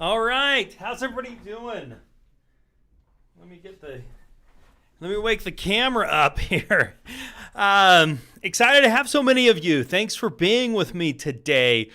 All right, how's everybody doing? Let me wake the camera up here. Excited to have so many of you. Thanks for being with me today.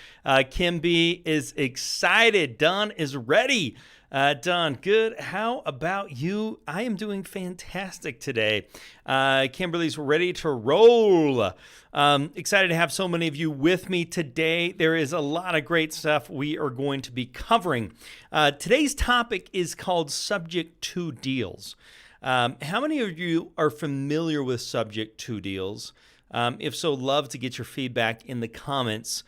Kim B is excited. Don is ready. Don, good. How about you? I am doing fantastic today. Kimberly's ready to roll. Excited to have so many of you with me today. There is a lot of great stuff we are going to be covering. Today's topic is called Subject to Deals. How many of you are familiar with Subject to Deals? If so, love to get your feedback in the comments.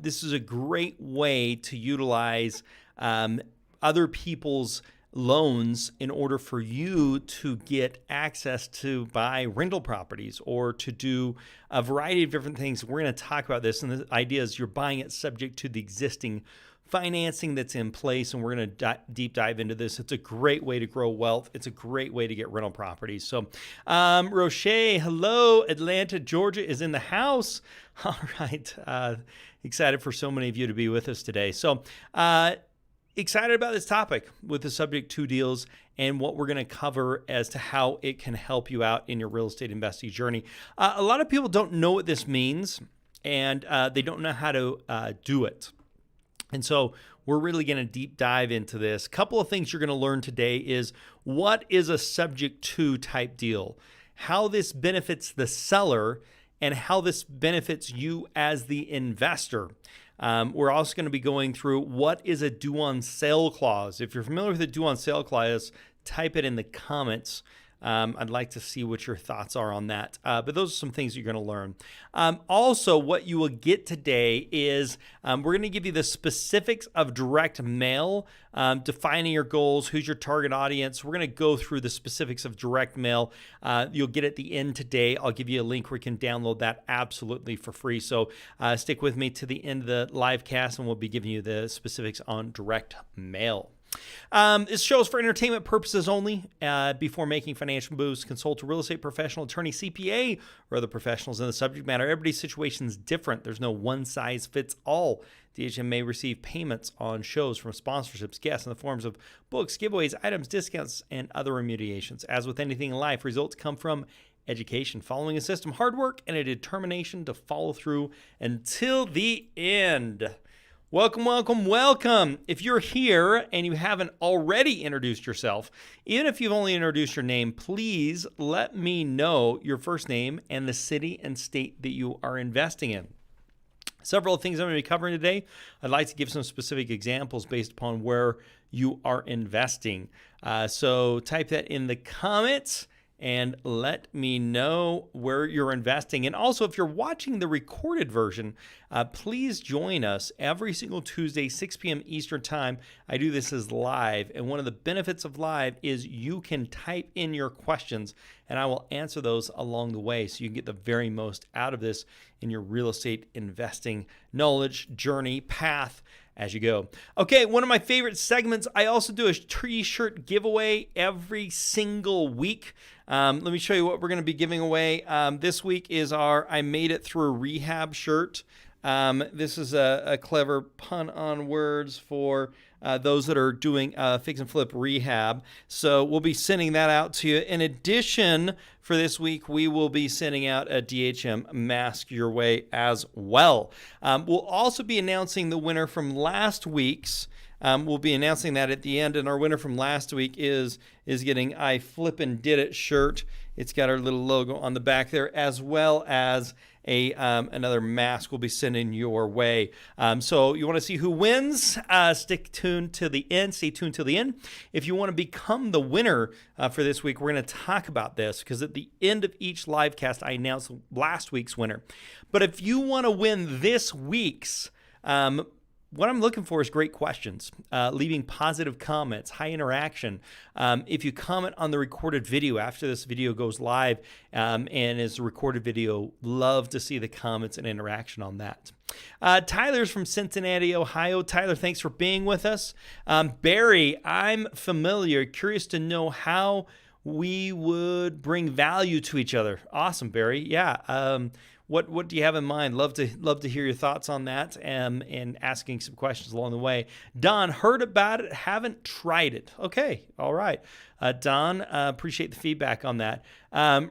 This is a great way to utilize other people's loans in order for you to get access to buy rental properties or to do a variety of different things. We're going to talk about this, and the idea is you're buying it subject to the existing financing that's in place, and we're going to deep dive into this. It's a great way to grow wealth. It's a great way to get rental properties. So, Roche, hello. Atlanta, Georgia is in the house. All right. Excited for so many of you to be with us today. So, excited about this topic with the Subject to Deals and what we're going to cover as to how it can help you out in your real estate investing journey. A lot of people don't know what this means, and they don't know how to do it. And so we're really going to deep dive into this. A couple of things you're going to learn today is what is a subject to type deal, how this benefits the seller, and how this benefits you as the investor. We're also going to be going through what is a due on sale clause. If you're familiar with the due on sale clause, type it in the comments. I'd like to see what your thoughts are on that. But those are some things you're going to learn. Also, what you will get today is we're going to give you the specifics of direct mail, defining your goals, who's your target audience. We're going to go through the specifics of direct mail. You'll get at the end today. I'll give you a link where you can download that absolutely for free. So stick with me to the end of the live cast, and we'll be giving you the specifics on direct mail. This show is for entertainment purposes only. Before making financial moves, consult a real estate professional, attorney, CPA, or other professionals in the subject matter. Everybody's situation is different. There's no one size fits all. DHM may receive payments on shows from sponsorships, guests in the forms of books, giveaways, items, discounts, and other remunerations. As with anything in life, results come from education, following a system, hard work, and a determination to follow through until the end. Welcome, welcome, welcome. If you're here and you haven't already introduced yourself, even if you've only introduced your name, please let me know your first name and the city and state that you are investing in. Several of things I'm going to be covering today. I'd like to give some specific examples based upon where you are investing. So type that in the comments and let me know where you're investing. And also, if you're watching the recorded version, please join us every single Tuesday, 6 p.m. Eastern Time. I do this as live, and one of the benefits of live is you can type in your questions, and I will answer those along the way so you can get the very most out of this in your real estate investing knowledge, journey, path, as you go. Okay, one of my favorite segments, I also do a t-shirt giveaway every single week. Let me show you what we're going to be giving away. This week is our I Made It Through Rehab shirt. This is a clever pun on words for those that are doing fix and flip rehab. So we'll be sending that out to you. In addition, for this week, we will be sending out a DHM mask your way as well. We'll also be announcing the winner from last week's. We'll be announcing that at the end, and our winner from last week is getting I Flippin' Did It shirt. It's got our little logo on the back there, as well as another mask we'll be sending your way. So you want to see who wins? Stay tuned till the end. If you want to become the winner for this week, we're going to talk about this because at the end of each live cast, I announce last week's winner. But if you want to win this week's, what I'm looking for is great questions, leaving positive comments, high interaction. If you comment on the recorded video after this video goes live and is a recorded video, love to see the comments and interaction on that. Tyler's from Cincinnati, Ohio. Tyler, thanks for being with us. Barry, I'm familiar, curious to know how we would bring value to each other. Awesome, Barry. Yeah. What do you have in mind? Love to hear your thoughts on that, and asking some questions along the way. Don, heard about it, haven't tried it. Okay, all right. Don, appreciate the feedback on that.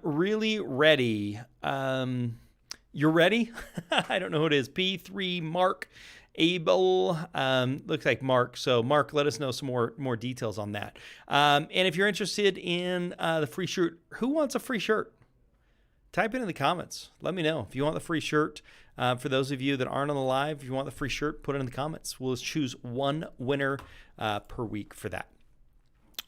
Really ready. You're ready? I don't know who it is. P3 Mark Abel, looks like Mark. So Mark, let us know some more details on that. And if you're interested in the free shirt, who wants a free shirt? Type it in the comments. Let me know if you want the free shirt. For those of you that aren't on the live, if you want the free shirt, put it in the comments. We'll choose one winner per week for that.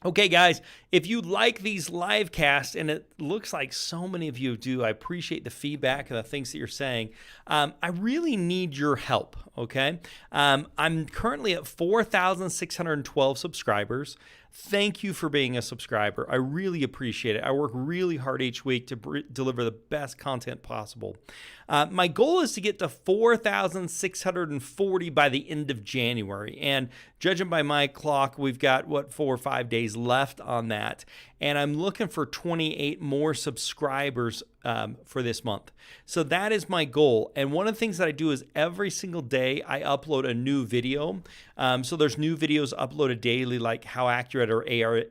Okay, guys, if you like these live casts, and it looks like so many of you do, I appreciate the feedback and the things that you're saying. I really need your help, okay? I'm currently at 4,612 subscribers. Thank you for being a subscriber. I really appreciate it. I work really hard each week to deliver the best content possible. My goal is to get to 4,640 by the end of January. And judging by my clock, we've got, 4 or 5 days left on that. And I'm looking for 28 more subscribers for this month. So that is my goal. And one of the things that I do is every single day I upload a new video. So there's new videos uploaded daily, like how accurate are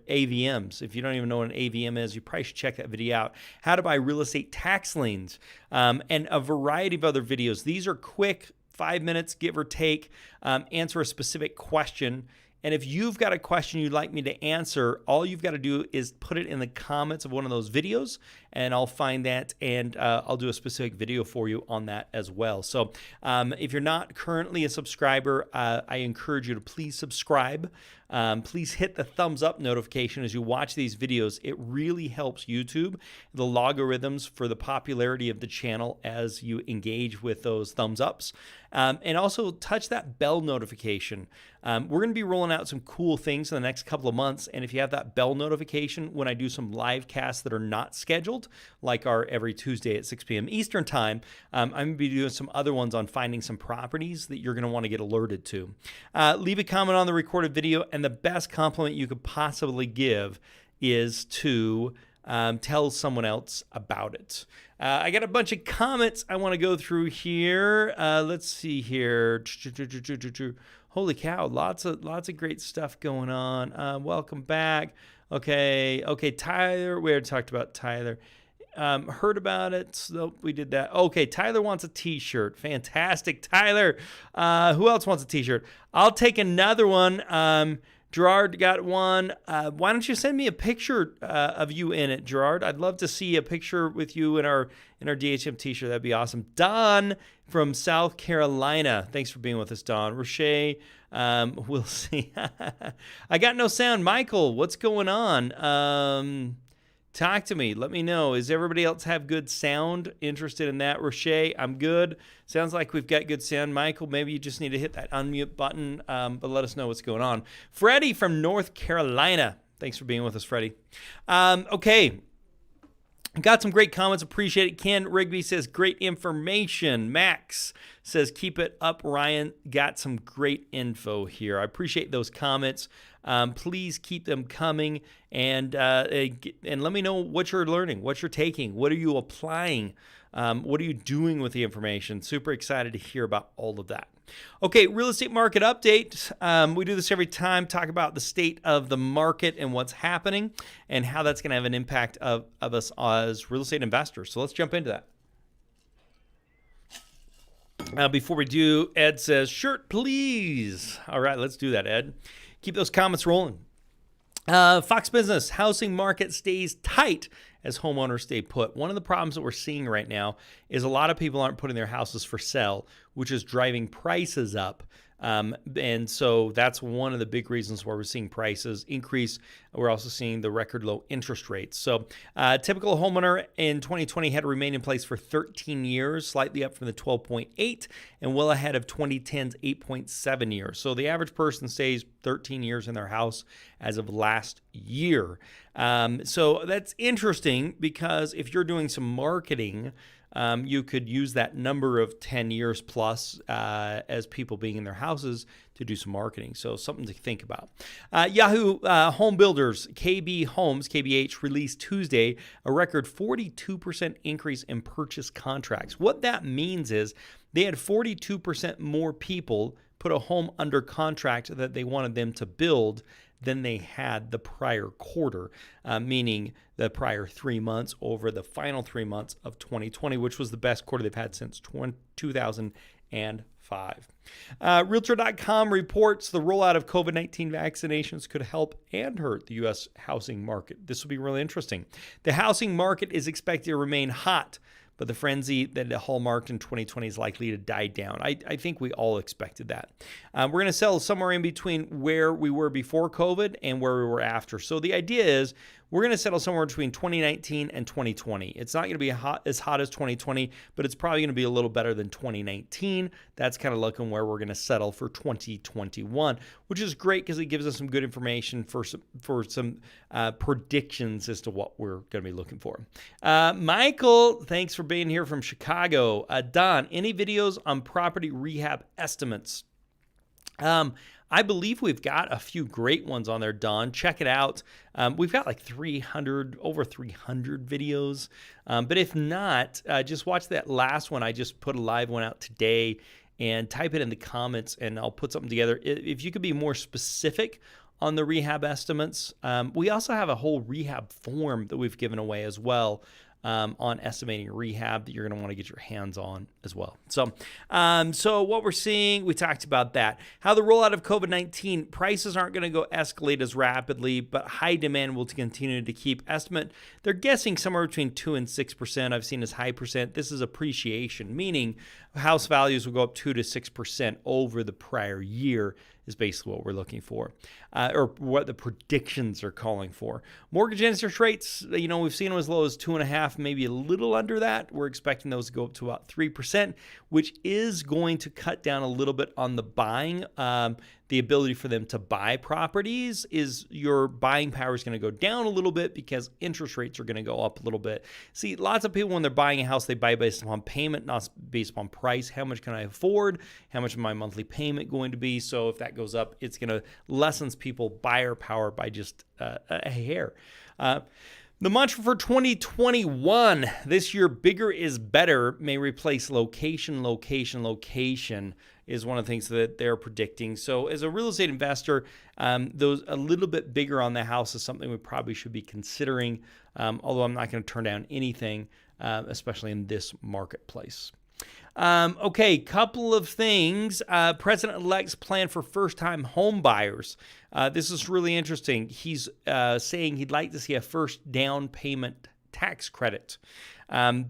AVMs. If you don't even know what an AVM is, you probably should check that video out. How to buy real estate tax liens, and a variety of other videos. These are quick, 5 minutes, give or take, answer a specific question. And if you've got a question you'd like me to answer, all you've got to do is put it in the comments of one of those videos, and I'll find that, and I'll do a specific video for you on that as well. So if you're not currently a subscriber, I encourage you to please subscribe. Please hit the thumbs up notification as you watch these videos. It really helps YouTube, the logarithms, for the popularity of the channel as you engage with those thumbs ups. And also touch that bell notification. We're going to be rolling out some cool things in the next couple of months. And if you have that bell notification when I do some live casts that are not scheduled, like our every Tuesday at 6 p.m. Eastern time, I'm going to be doing some other ones on finding some properties that you're going to want to get alerted to. Leave a comment on the recorded video, and the best compliment you could possibly give is to tell someone else about it. I got a bunch of comments I want to go through here. Let's see here. Holy cow, lots of great stuff going on. Welcome back. Okay, Tyler, we already talked about Tyler. Heard about it. Nope, we did that. Okay, Tyler wants a t-shirt. Fantastic, Tyler. Who else wants a t-shirt? I'll take another one. Gerard got one. Why don't you send me a picture of you in it, Gerard? I'd love to see a picture with you in our DHM t-shirt. That'd be awesome. Don from South Carolina. Thanks for being with us, Don. Roche, we'll see. I got no sound. Michael, what's going on? Talk to me. Let me know. Does everybody else have good sound? Interested in that? Roche, I'm good. Sounds like we've got good sound. Michael, maybe you just need to hit that unmute button, but let us know what's going on. Freddie from North Carolina. Thanks for being with us, Freddie. Okay. Got some great comments. Appreciate it. Ken Rigby says, great information. Max says, keep it up, Ryan. Got some great info here. I appreciate those comments. Please keep them coming, and let me know what you're learning, what you're taking, what are you applying, what are you doing with the information. Super excited to hear about all of that. Okay, real estate market update. We do this every time, talk about the state of the market and what's happening and how that's going to have an impact of us as real estate investors. So let's jump into that. Before we do, Ed says, shirt, please. All right, let's do that, Ed. Keep those comments rolling. Fox Business, housing market stays tight as homeowners stay put. One of the problems that we're seeing right now is a lot of people aren't putting their houses for sale, which is driving prices up. And so that's one of the big reasons why we're seeing prices increase. We're also seeing the record low interest rates. So typical homeowner in 2020 had to remain in place for 13 years, slightly up from the 12.8 and well ahead of 2010's 8.7 years. So the average person stays 13 years in their house as of last year. So that's interesting because if you're doing some marketing, you could use that number of 10 years plus as people being in their houses to do some marketing. So something to think about. Yahoo Home Builders, KB Homes, KBH, released Tuesday a record 42% increase in purchase contracts. What that means is they had 42% more people put a home under contract that they wanted them to build than they had the prior quarter, meaning the prior 3 months over the final 3 months of 2020, which was the best quarter they've had since 2005. Realtor.com reports the rollout of COVID-19 vaccinations could help and hurt the U.S. housing market. This will be really interesting. The housing market is expected to remain hot, but the frenzy that hallmarked in 2020 is likely to die down. I think we all expected that. We're going to sell somewhere in between where we were before COVID and where we were after. So the idea is we're going to settle somewhere between 2019 and 2020. It's not going to be as hot as 2020, but it's probably going to be a little better than 2019. That's kind of looking where we're going to settle for 2021, which is great because it gives us some good information for some predictions as to what we're going to be looking for. Michael, thanks for being here from Chicago. Don, any videos on property rehab estimates? I believe we've got a few great ones on there, Don. Check it out. We've got like over 300 videos. But if not, just watch that last one. I just put a live one out today and type it in the comments and I'll put something together. If you could be more specific on the rehab estimates, we also have a whole rehab form that we've given away as well. On estimating rehab that you're going to want to get your hands on as well. So what we're seeing, we talked about that. How the rollout of COVID-19, prices aren't going to go escalate as rapidly, but high demand will continue to keep estimate. They're guessing somewhere between 2 and 6%. I've seen as high percent. This is appreciation, meaning house values will go up 2 to 6% over the prior year is basically what we're looking for, or what the predictions are calling for. Mortgage interest rates, we've seen them as low as 2.5%, maybe a little under that. We're expecting those to go up to about 3%, which is going to cut down a little bit on the buying. The ability for them to buy properties is your buying power is going to go down a little bit because interest rates are going to go up a little bit. See, lots of people when they're buying a house, they buy based upon payment, not based upon price. How much can I afford? How much is my monthly payment going to be? So if that goes up, it's going to lessen people buyer power by just a hair. The mantra for 2021, this year, bigger is better, may replace location, location, location is one of the things that they're predicting. So as a real estate investor, those a little bit bigger on the house is something we probably should be considering, although I'm not going to turn down anything, especially in this marketplace. Okay, couple of things. President-elect's plan for first-time home buyers. This is really interesting. He's saying he'd like to see a first down payment tax credit.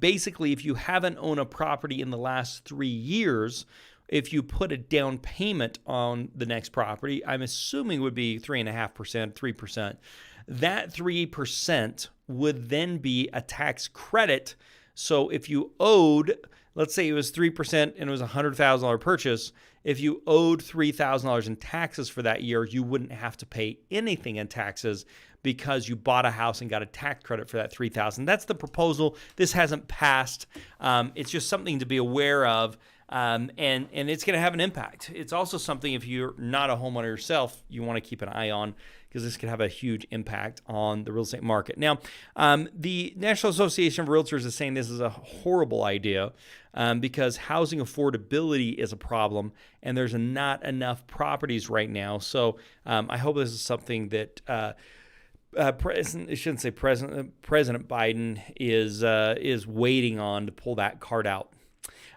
Basically, if you haven't owned a property in the last 3 years, if you put a down payment on the next property, I'm assuming would be 3.5%, 3%. That 3% would then be a tax credit. So if you owed, let's say it was 3% and it was a $100,000 purchase, if you owed $3,000 in taxes for that year, you wouldn't have to pay anything in taxes because you bought a house and got a tax credit for that $3,000. That's the proposal. This hasn't passed. It's just something to be aware of. And it's going to have an impact. It's also something, if you're not a homeowner yourself, you want to keep an eye on because this could have a huge impact on the real estate market. Now, the National Association of Realtors is saying this is a horrible idea because housing affordability is a problem and there's not enough properties right now. So I hope this is something that President Biden is waiting on to pull that card out.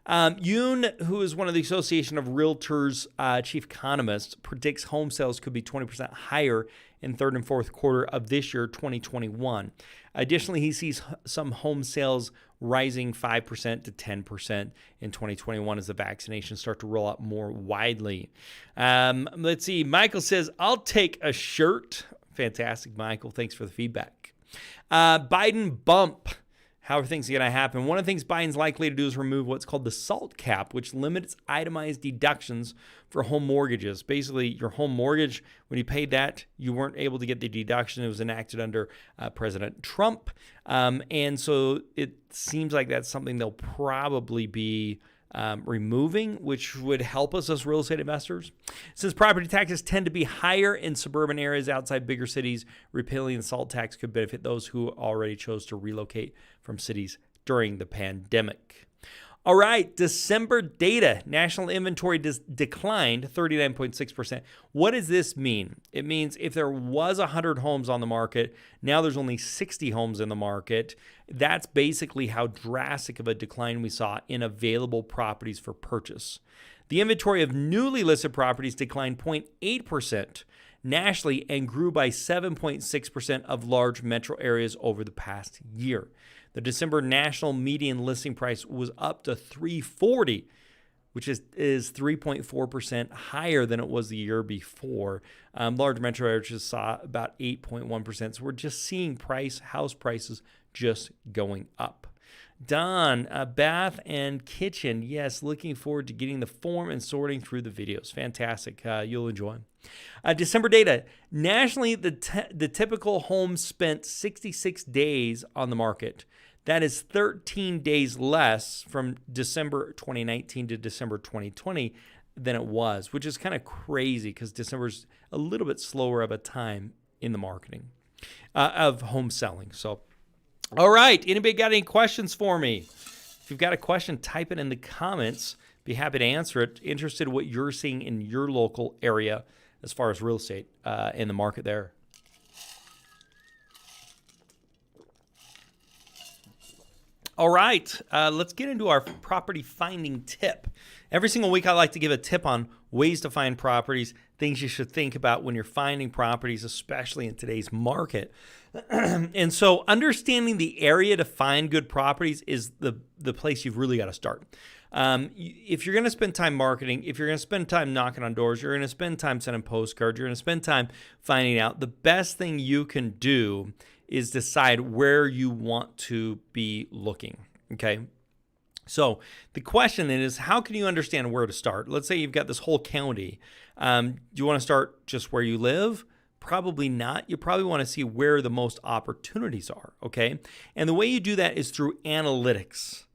Yoon, who is one of the Association of Realtors chief economists, predicts home sales could be 20% higher in third and fourth quarter of this year, 2021. Additionally, he sees some home sales rising 5% to 10% in 2021 as the vaccinations start to roll out more widely. Let's see. Michael says, I'll take a shirt. Fantastic, Michael. Thanks for the feedback. Biden bump. how are things going to happen? One of the things Biden's likely to do is remove what's called the SALT cap, which limits itemized deductions for home mortgages. Basically, your home mortgage, when you paid that, you weren't able to get the deduction. It was enacted under President Trump. And so it seems like that's something they'll probably be removing, which would help us as real estate investors. Since property taxes tend to be higher in suburban areas outside bigger cities, repealing the SALT tax could benefit those who already chose to relocate from cities during the pandemic. All right, December data. National inventory declined 39.6%. What does this mean? It means if there was 100 homes on the market, now there's only 60 homes in the market. That's basically how drastic of a decline we saw in available properties for purchase. The inventory of newly listed properties declined 0.8% nationally and grew by 7.6% of large metro areas over the past year. The December national median listing price was up to $340, which is 3.4% higher than it was the year before. Large metro areas saw about 8.1%. So we're just seeing house prices just going up. Don, bath and kitchen. Yes, looking forward to getting the form and sorting through the videos. Fantastic. You'll enjoy them. December data. Nationally, the typical home spent 66 days on the market. That is 13 days less from December 2019 to December 2020 than it was, which is kind of crazy because December's a little bit slower of a time in the marketing of home selling. So, all right. Anybody got any questions for me? If you've got a question, type it in the comments. Be happy to answer it. Interested in what you're seeing in your local area as far as real estate in the market there. All right, let's get into our property finding tip. Every single week, I like to give a tip on ways to find properties, things you should think about when you're finding properties, especially in today's market. And so understanding the area to find good properties is the place you've really got to start. If you're going to spend time marketing, if you're going to spend time knocking on doors, you're going to spend time sending postcards, you're going to spend time finding out, the best thing you can do is decide where you want to be looking, okay? So the question then is, how can you understand where to start? Let's say you've got this whole county. Do you want to start just where you live? Probably not. You probably want to see where the most opportunities are, okay? And the way you do that is through analytics.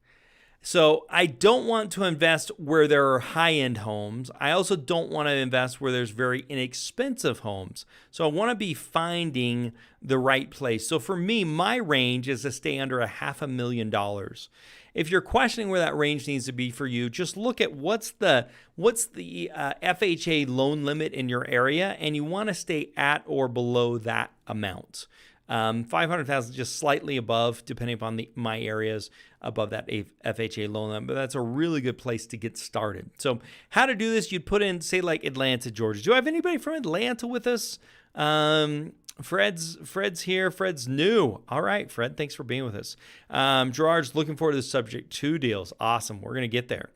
So I don't want to invest where there are high-end homes. I also don't want to invest where there's very inexpensive homes. So I want to be finding the right place. So for me, my range is to stay under $500,000. If you're questioning where that range needs to be for you, just look at what's the FHA loan limit in your area, and you want to stay at or below that amount. 500,000 just slightly above, depending upon my areas, above that FHA loan limit. But that's a really good place to get started. So how to do this, you'd put in, say, like Atlanta, Georgia. Do I have anybody from Atlanta with us? Fred's here. Fred's new. All right, Fred, thanks for being with us. Gerard's looking forward to the subject 2 deals. Awesome. We're going to get there.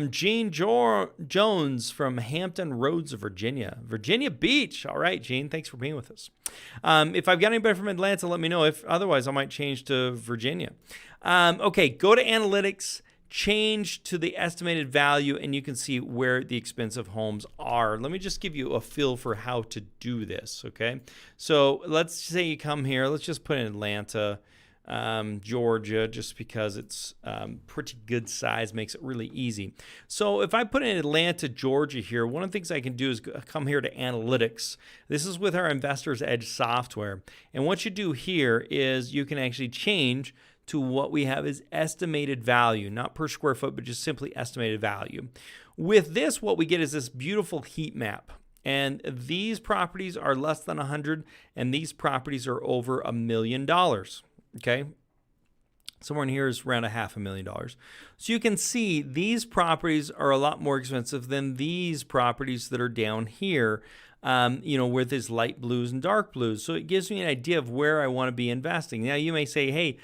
Gene Jones from Hampton Roads, Virginia Beach. All right, Gene, thanks for being with us. If I've got anybody from Atlanta, let me know. If otherwise, I might change to Virginia. Okay, go to analytics. Change to the estimated value, and you can see where the expensive homes are. Let me just give you a feel for how to do this, okay? So let's say you come here. Let's just put in Atlanta, Georgia, just because it's pretty good size, makes it really easy. So if I put in Atlanta, Georgia here, one of the things I can do is come here to analytics. This is with our Investors Edge software. And what you do here is you can actually change to what we have is estimated value, not per square foot, but just simply estimated value. With this, what we get is this beautiful heat map. And these properties are less than 100, and these properties are over $1 million, okay? Somewhere in here is around $500,000. So you can see these properties are a lot more expensive than these properties that are down here, with these light blues and dark blues. So it gives me an idea of where I want to be investing. Now you may say, hey,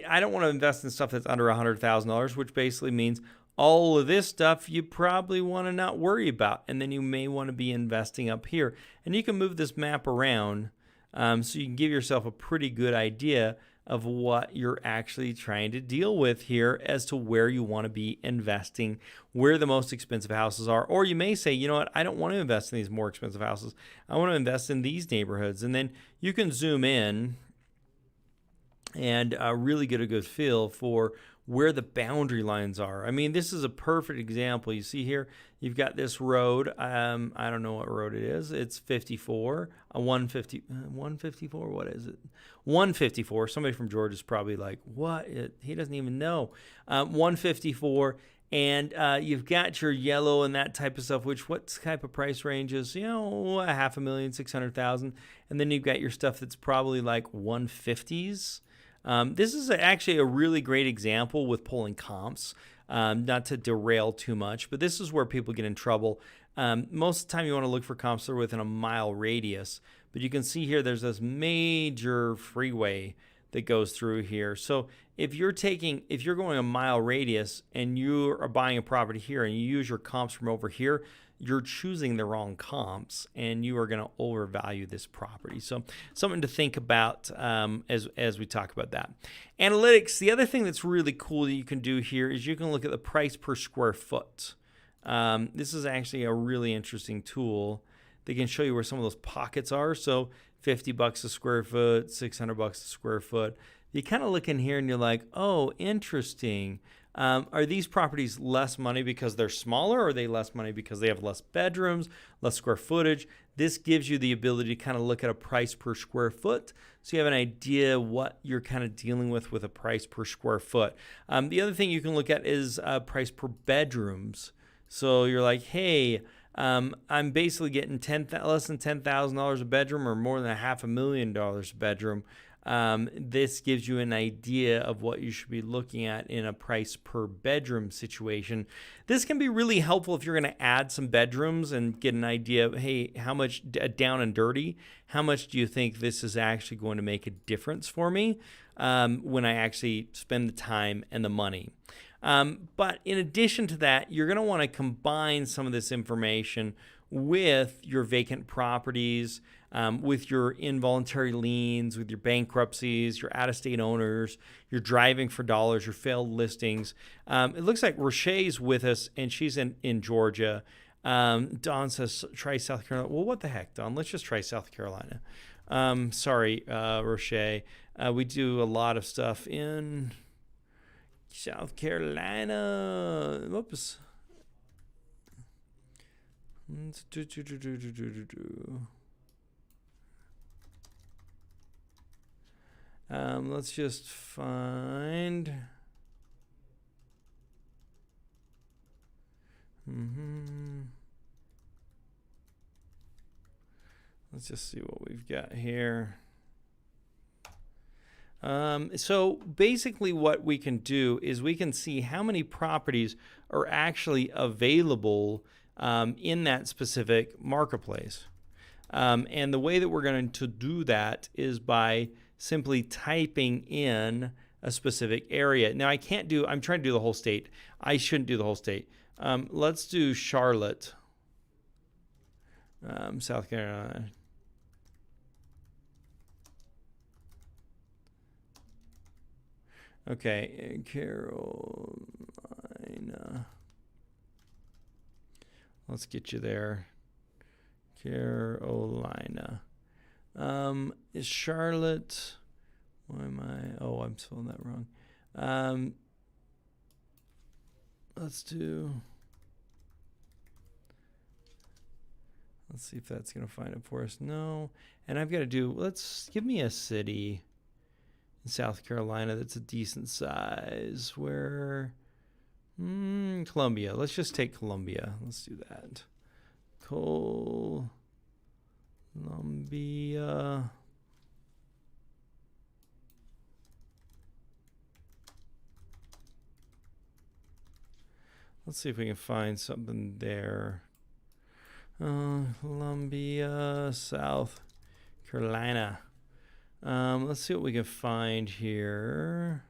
I don't want to invest in stuff that's under $100,000, which basically means all of this stuff you probably want to not worry about. And then you may want to be investing up here. And you can move this map around so you can give yourself a pretty good idea of what you're actually trying to deal with here as to where you want to be investing, where the most expensive houses are. Or you may say, you know what, I don't want to invest in these more expensive houses. I want to invest in these neighborhoods. And then you can zoom in and really get a good feel for where the boundary lines are. I mean, this is a perfect example. You see here, you've got this road. I don't know what road it is. It's 54, 154. What is it? 154. Somebody from Georgia is probably like, what? He doesn't even know. 154. And you've got your yellow and that type of stuff, which what type of price ranges? You know, $500,000, 600,000. And then you've got your stuff that's probably like 150s. This is actually a really great example with pulling comps, not to derail too much, but this is where people get in trouble. Most of the time you want to look for comps that are within a mile radius, but you can see here there's this major freeway that goes through here. So if you're going a mile radius and you are buying a property here and you use your comps from over here, you're choosing the wrong comps and you are going to overvalue this property. So something to think about as we talk about that. Analytics, the other thing that's really cool that you can do here is you can look at the price per square foot. This is actually a really interesting tool that can show you where some of those pockets are. So $50 a square foot, $600 a square foot. You kind of look in here and you're like, oh, interesting. Are these properties less money because they're smaller, or are they less money because they have less bedrooms, less square footage? This gives you the ability to kind of look at a price per square foot, so you have an idea what you're kind of dealing with a price per square foot. The other thing you can look at is price per bedrooms. So you're like, hey, I'm basically getting less than $10,000 a bedroom, or more than $500,000 a bedroom. This gives you an idea of what you should be looking at in a price per bedroom situation. This can be really helpful if you're going to add some bedrooms and get an idea of, hey, how much down and dirty, how much do you think this is actually going to make a difference for me when I actually spend the time and the money. But in addition to that, you're going to want to combine some of this information with your vacant properties, with your involuntary liens, with your bankruptcies, your out-of-state owners, your driving for dollars, your failed listings. It looks like Roché's with us, and she's in Georgia. Don says, try South Carolina. Well, what the heck, Don? Let's just try South Carolina. Sorry, Roché. We do a lot of stuff in South Carolina. Whoops. Let's just find. Let's just see what we've got here. So basically what we can do is we can see how many properties are actually available in that specific marketplace. And the way that we're going to do that is by simply typing in a specific area. Now I'm trying to do the whole state. I shouldn't do the whole state. Let's do Charlotte, South Carolina. Okay, Carolina. Let's get you there. Carolina. Is Charlotte? Why am I? Oh, I'm spelling that wrong. Let's see if that's going to find it for us. No. And I've got to give me a city in South Carolina that's a decent size. Where? Columbia. Let's just take Columbia. Let's do that. Columbia. Let's see if we can find something there. Columbia, South Carolina. Let's see what we can find here.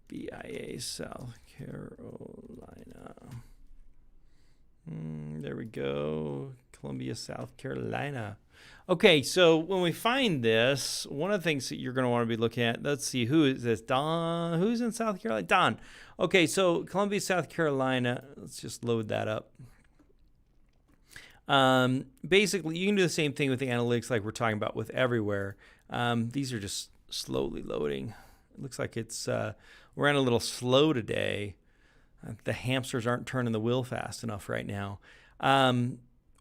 BIA, South Carolina. There we go. Columbia, South Carolina. Okay, so when we find this, one of the things that you're going to want to be looking at, let's see, who is this? Don. Who's in South Carolina? Don. Okay, so Columbia, South Carolina. Let's just load that up. Basically, you can do the same thing with the analytics like we're talking about with everywhere. These are just slowly loading. It looks like it's we're running a little slow today. The hamsters aren't turning the wheel fast enough right now.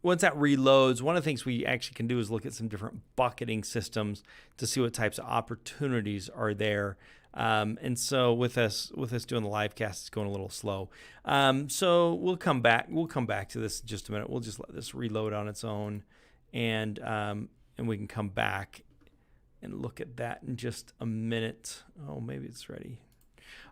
Once that reloads, one of the things we actually can do is look at some different bucketing systems to see what types of opportunities are there. And so with us doing the live cast, it's going a little slow. So we'll come back. We'll come back to this in just a minute. We'll just let this reload on its own, and we can come back and look at that in just a minute. Oh, maybe it's ready.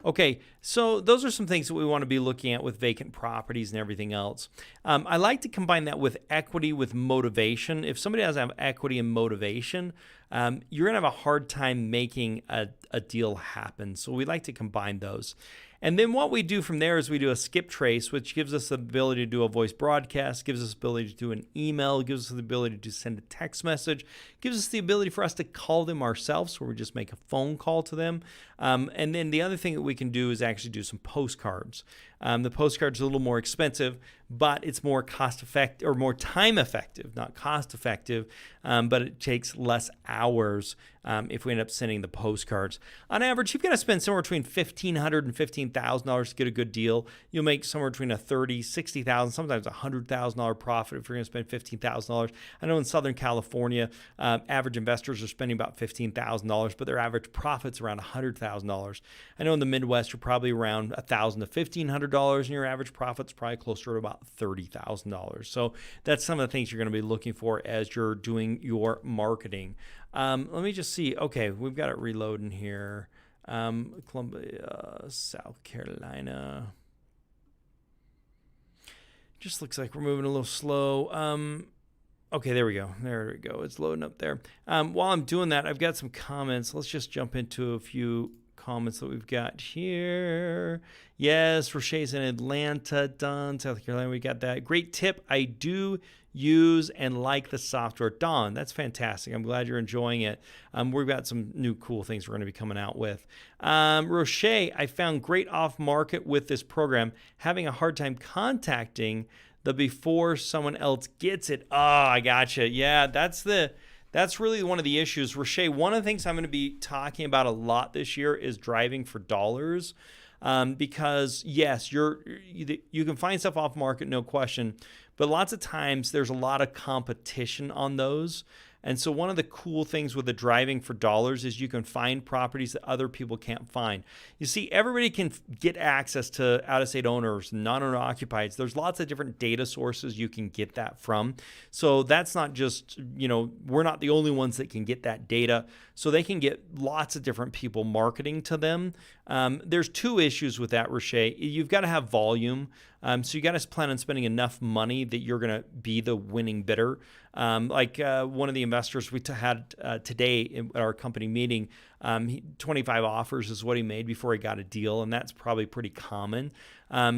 Okay, so those are some things that we want to be looking at with vacant properties and everything else. I like to combine that with equity with motivation. If somebody doesn't have equity and motivation, you're going to have a hard time making a deal happen. So we like to combine those. And then what we do from there is we do a skip trace, which gives us the ability to do a voice broadcast, gives us the ability to do an email, gives us the ability to send a text message, gives us the ability for us to call them ourselves, where we just make a phone call to them. And then the other thing that we can do is actually do some postcards. The postcards are a little more expensive, but it's more cost effective or more time effective, not cost effective, but it takes less hours if we end up sending the postcards. On average, you've got to spend somewhere between $1,500 and $15,000 to get a good deal. You'll make somewhere between a $30,000, $60,000, sometimes $100,000 profit if you're going to spend $15,000. I know in Southern California, average investors are spending about $15,000, but their average profit's around $100,000. I know in the Midwest, you're probably around $1,000 to $1,500, and your average profit's probably closer to about $30,000. So that's some of the things you're going to be looking for as you're doing your marketing. Let me just see. Okay, we've got it reloading here. Columbia, South Carolina. Just looks like we're moving a little slow. Okay, there we go. There we go. It's loading up there. While I'm doing that, I've got some comments. Let's just jump into a few comments that we've got here. Yes, Roche's in Atlanta, Don, South Carolina. We got that. Great tip. I do use and like the software. Don, that's fantastic. I'm glad you're enjoying it. We've got some new cool things we're going to be coming out with. Roche, I found great off market with this program, having a hard time contacting the before someone else gets it. Oh, I gotcha. Yeah, that's really one of the issues. Roche, one of the things I'm going to be talking about a lot this year is driving for dollars. Because yes, you can find stuff off market, no question, but lots of times there's a lot of competition on those. And so one of the cool things with the driving for dollars is you can find properties that other people can't find. You see, everybody can get access to out-of-state owners, non-owner occupieds. There's lots of different data sources you can get that from. So that's not just, we're not the only ones that can get that data. So they can get lots of different people marketing to them. There's two issues with that, Roche. You've got to have volume. So you got to plan on spending enough money that you're going to be the winning bidder. Like one of the investors we had today at our company meeting, 25 offers is what he made before he got a deal, and that's probably pretty common.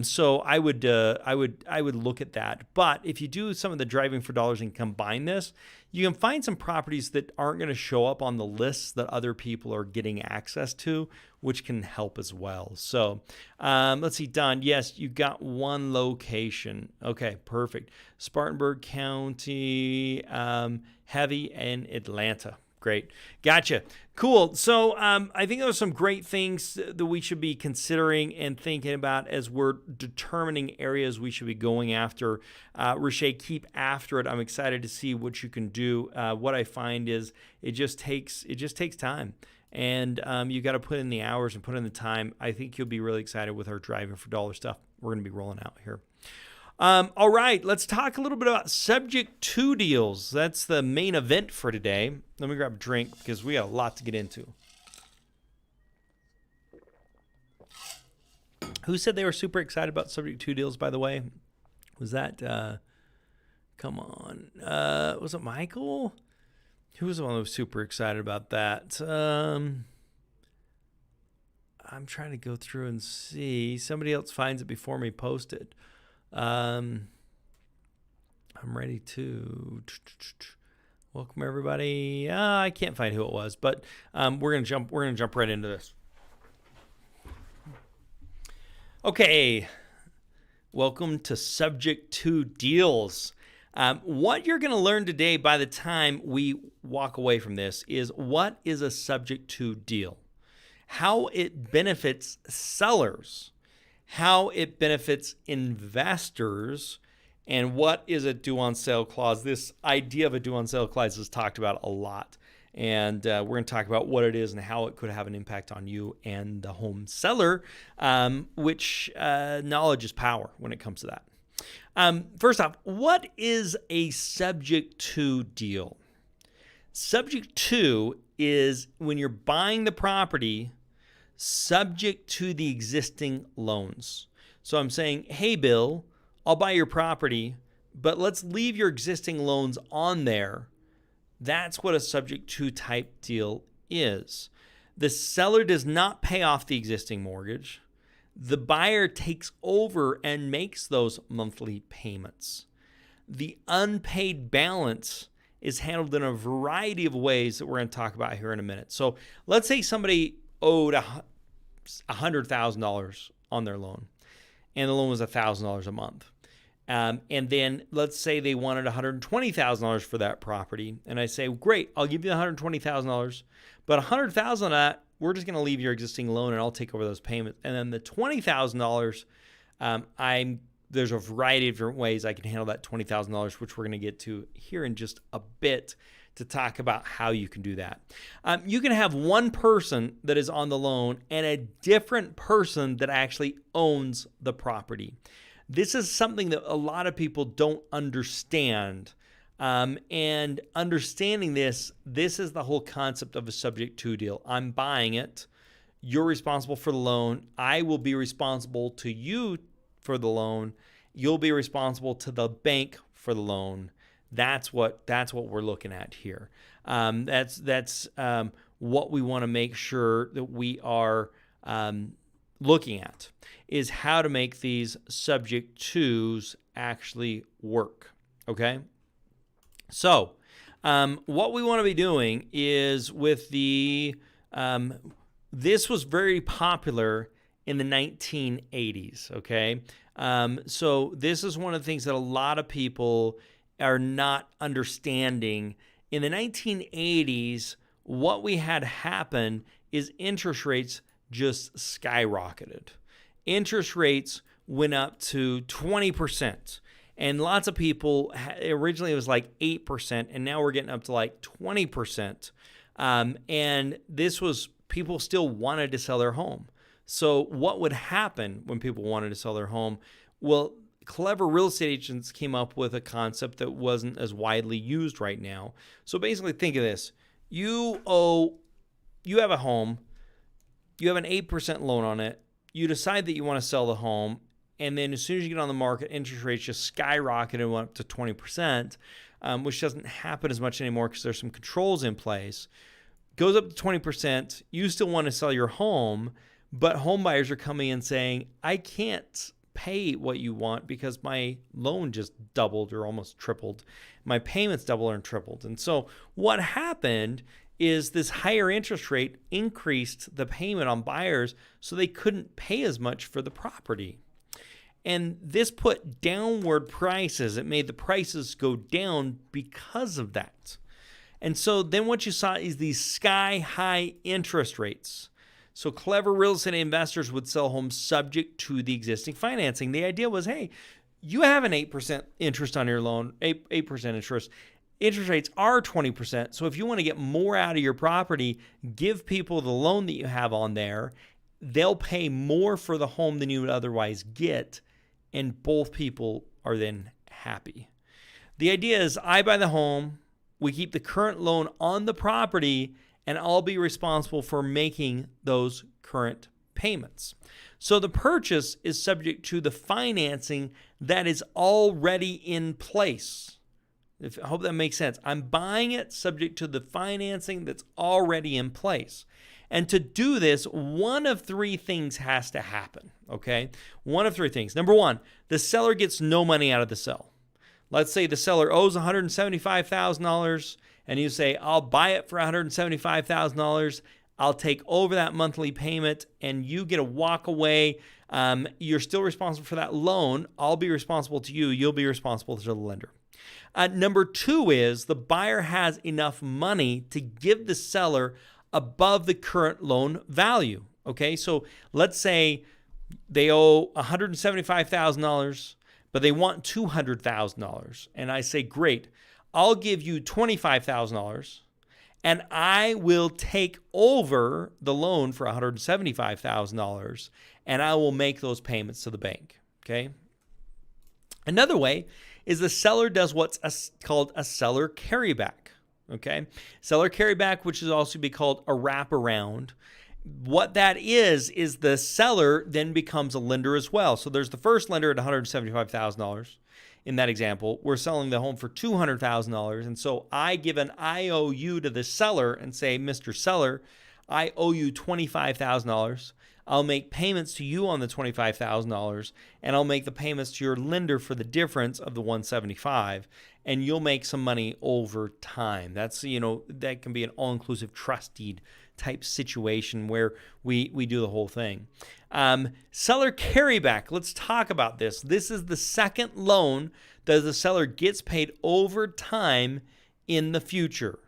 So I would look at that. But if you do some of the driving for dollars and combine this, you can find some properties that aren't going to show up on the lists that other people are getting access to, which can help as well. So let's see, Don. Yes, you got one location. Okay, perfect. Spartanburg County, heavy in Atlanta. Great. Gotcha. Cool. So I think those are some great things that we should be considering and thinking about as we're determining areas we should be going after. Roche, keep after it. I'm excited to see what you can do. What I find is it just takes time. And you got to put in the hours and put in the time. I think you'll be really excited with our driving for dollar stuff we're going to be rolling out here. All right, let's talk a little bit about subject to deals. That's the main event for today. Let me grab a drink because we got a lot to get into. Who said they were super excited about subject to deals, by the way? Was that, come on, was it Michael? Who was the one that was super excited about that? I'm trying to go through and see. Somebody else finds it before me, post it. I'm ready to welcome everybody. I can't find who it was, but we're gonna jump right into this. Okay, welcome to Subject to Deals. What you're going to learn today by the time we walk away from this is what is a subject to deal, how it benefits sellers, how it benefits investors, and what is a due on sale clause. This idea of a due on sale clause is talked about a lot. And we're going to talk about what it is and how it could have an impact on you and the home seller, which knowledge is power when it comes to that. First off, what is a subject to deal? Subject to is when you're buying the property subject to the existing loans. So I'm saying, hey, Bill, I'll buy your property, but let's leave your existing loans on there. That's what a subject to type deal is. The seller does not pay off the existing mortgage. The buyer takes over and makes those monthly payments. The unpaid balance is handled in a variety of ways that we're going to talk about here in a minute. So let's say somebody owed $100,000 on their loan, and the loan was $1,000 a month. And then let's say they wanted $120,000 for that property. And I say, great, I'll give you $120,000, but $100,000 of that, we're just going to leave your existing loan and I'll take over those payments. And then the $20,000, there's a variety of different ways I can handle that $20,000, which we're going to get to here in just a bit to talk about how you can do that. You can have one person that is on the loan and a different person that actually owns the property. This is something that a lot of people don't understand. And understanding this is the whole concept of a subject to deal. I'm buying it. You're responsible for the loan. I will be responsible to you for the loan. You'll be responsible to the bank for the loan. That's what we're looking at here. That's what we want to make sure that we are looking at, is how to make these subject tos actually work. Okay? So what we want to be doing is with the, this was very popular in the 1980s, okay? So this is one of the things that a lot of people are not understanding. In the 1980s, what we had happen is interest rates just skyrocketed. Interest rates went up to 20%. And lots of people, originally it was like 8%, and now we're getting up to like 20%. And this was, people still wanted to sell their home. So what would happen when people wanted to sell their home? Well, clever real estate agents came up with a concept that wasn't as widely used right now. So basically think of this. You have a home, you have an 8% loan on it, you decide that you want to sell the home, and then as soon as you get on the market, interest rates just skyrocketed and went up to 20%, which doesn't happen as much anymore because there's some controls in place. Goes up to 20%, you still want to sell your home, but home buyers are coming in saying, I can't pay what you want because my loan just doubled or almost tripled. My payments doubled and tripled. And so what happened is this higher interest rate increased the payment on buyers so they couldn't pay as much for the property. And this put downward prices. It made the prices go down because of that. And so then what you saw is these sky-high interest rates. So clever real estate investors would sell homes subject to the existing financing. The idea was, hey, you have an 8% interest on your loan, 8% interest. Interest rates are 20%. So if you want to get more out of your property, give people the loan that you have on there. They'll pay more for the home than you would otherwise get, and both people are then happy. The idea is I buy the home, we keep the current loan on the property, and I'll be responsible for making those current payments. So the purchase is subject to the financing that is already in place. I hope that makes sense. I'm buying it subject to the financing that's already in place. And to do this, one of three things has to happen, okay? One of three things. Number one, the seller gets no money out of the sale. Let's say the seller owes $175,000 and you say, I'll buy it for $175,000. I'll take over that monthly payment and you get a walk away. You're still responsible for that loan. I'll be responsible to you. You'll be responsible to the lender. Number two is the buyer has enough money to give the seller above the current loan value. Okay, so let's say they owe $175,000, but they want $200,000. And I say, great, I'll give you $25,000 and I will take over the loan for $175,000 and I will make those payments to the bank. Okay. Another way is the seller does what's called a seller carryback. Okay. Seller carryback, which is also be called a wraparound. What that is the seller then becomes a lender as well. So there's the first lender at $175,000. In that example, we're selling the home for $200,000. And so I give an IOU to the seller and say, Mr. Seller, I owe you $25,000. I'll make payments to you on the $25,000 and I'll make the payments to your lender for the difference of the $175,000 and you'll make some money over time. That's, that can be an all-inclusive trust deed type situation where we do the whole thing. Seller carryback, let's talk about this. This is the second loan that the seller gets paid over time in the future.